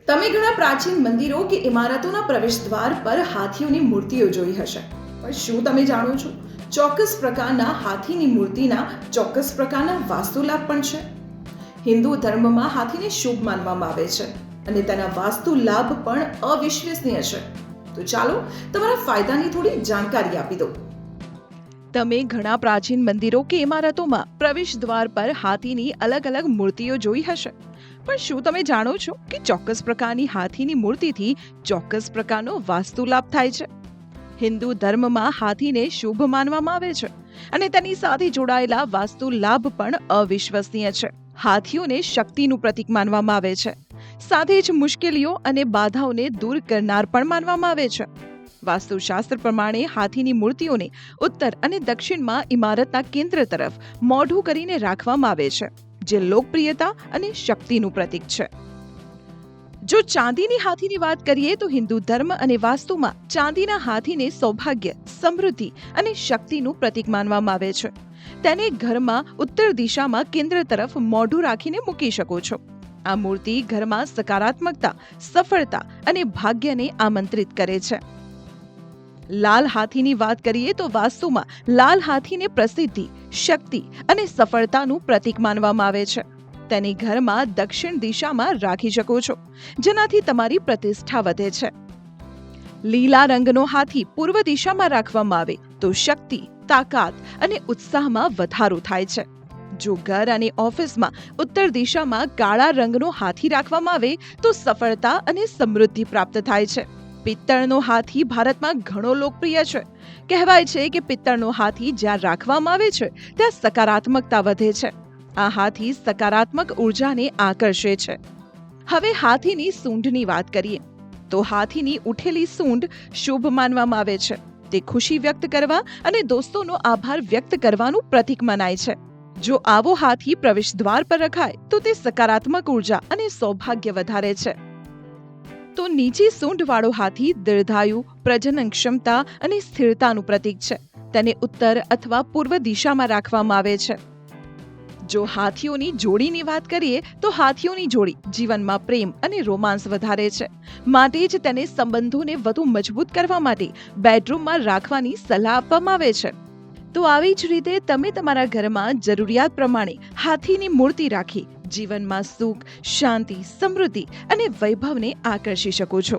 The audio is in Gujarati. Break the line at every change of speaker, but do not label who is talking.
તમે ઘણા પ્રાચીન મંદિરો કે ઇમારતોના પ્રવેશદ્વાર પર હાથીઓની મૂર્તિઓ જોઈ હશે, પણ શું તમે જાણો છો ચોક્કસ પ્રકારના હાથીની મૂર્તિના ચોક્કસ પ્રકારના વાસ્તુલાભ પણ છે? હિન્દુ ધર્મમાં હાથીને શુભ માનવામાં આવે છે અને તેના વાસ્તુલાભ પણ અવિશ્વસનીય છે. તો ચાલો તમારા ફાયદાની થોડી જાણકારી આપી દો.
તમે ઘણા પ્રાચીન મંદિરો કે ઇમારતોમાં પ્રવેશદ્વાર પર હાથીની અલગ અલગ મૂર્તિઓ જોઈ હશે, પણ શું તમે જાણો છો કે ચોક્કસ પ્રકારની હાથીની મૂર્તિથી ચોક્કસ પ્રકારનો વાસ્તુલાભ થાય છે? હિન્દુ ધર્મમાં હાથીને શુભ માનવામાં આવે છે અને તેની સાથે જોડાયેલા વાસ્તુલાભ પણ અવિશ્વસનીય છે. હાથીઓને શક્તિનું પ્રતીક માનવામાં આવે છે, સાથે જ મુશ્કેલીઓ અને બાધાઓને દૂર કરનાર પણ માનવામાં આવે છે. વાસ્તુશાસ્ત્ર પ્રમાણે હાથીની મૂર્તિઓને ઉત્તર અને દક્ષિણમાં ઇમારતના કેન્દ્ર તરફ મોઢું કરીને રાખવામાં આવે છે, જે લોકપ્રિયતા અને શક્તિનું પ્રતીક છે. જો ચાંદીની હાથીની વાત કરીએ તો હિન્દુ ધર્મ અને વાસ્તુમાં ચાંદીના હાથીને સૌભાગ્ય, સમૃદ્ધિ અને શક્તિનું પ્રતીક માનવામાં આવે છે. તેને ઘરમાં ઉત્તર દિશામાં કેન્દ્ર તરફ મોઢું રાખીને મૂકી શકો છો. આ મૂર્તિ ઘરમાં સકારાત્મકતા, સફળતા અને ભાગ્યને આમંત્રિત કરે છે. લાલ હાથીની વાત કરીએ તો વાસ્તુમાં લાલ હાથીને પ્રસિદ્ધિ, શક્તિ અને સફળતાનું પ્રતીક માનવામાં આવે છે. તેને ઘરમાં દક્ષિણ દિશામાં રાખી શકો છો, જેનાથી તમારી પ્રતિષ્ઠા વધે છે. લીલા રંગનો હાથી પૂર્વ દિશામાં રાખવામાં આવે તો શક્તિ, તાકાત અને ઉત્સાહમાં વધારો થાય છે. જો ઘર અને ઓફિસમાં ઉત્તર દિશામાં કાળા રંગનો હાથી રાખવામાં આવે તો સફળતા અને સમૃદ્ધિ પ્રાપ્ત થાય છે. પિત્તળનો હાથી ભારતમાં ઘણો લોકપ્રિય છે. કહેવાય છે કે પિત્તળનો હાથી જ્યાં રાખવામાં આવે છે ત્યાં સકારાત્મકતા વધે છે. આ હાથી સકારાત્મક ઉર્જાને આકર્ષે છે. હવે હાથીની સૂંઢની વાત કરીએ તો હાથીની ઉઠેલી સૂંઢ શુભ માનવામાં આવે છે. તે ખુશી વ્યક્ત કરવા અને દોસ્તોનો આભાર વ્યક્ત કરવાનું પ્રતીક મનાય છે. જો આવો હાથી પ્રવેશદ્વાર પર રખાય તો તે સકારાત્મક ઉર્જા અને સૌભાગ્ય વધારે છે. તો નીચી સૂંઢવાળો હાથી દીર્ઘાયુ, પ્રજનન ક્ષમતા અને સ્થિરતાનું પ્રતીક છે. તેને ઉત્તર અથવા પૂર્વ દિશામાં રાખવામાં આવે છે. જો હાથીઓની જોડીની વાત કરીએ તો હાથીઓની જોડી જીવનમાં પ્રેમ અને રોમાંસ વધારે છે. માટે જ તેને સંબંધોને વધુ મજબૂત કરવા માટે બેડરૂમમાં રાખવાની સલાહ આપવામાં આવે છે. તો આવી જ રીતે તમે તમારા ઘરમાં જરૂરિયાત પ્રમાણે હાથીની મૂર્તિ રાખી જીવનમાં સુખ, શાંતિ, સમૃદ્ધિ અને વૈભવને આકર્ષી શકો છો.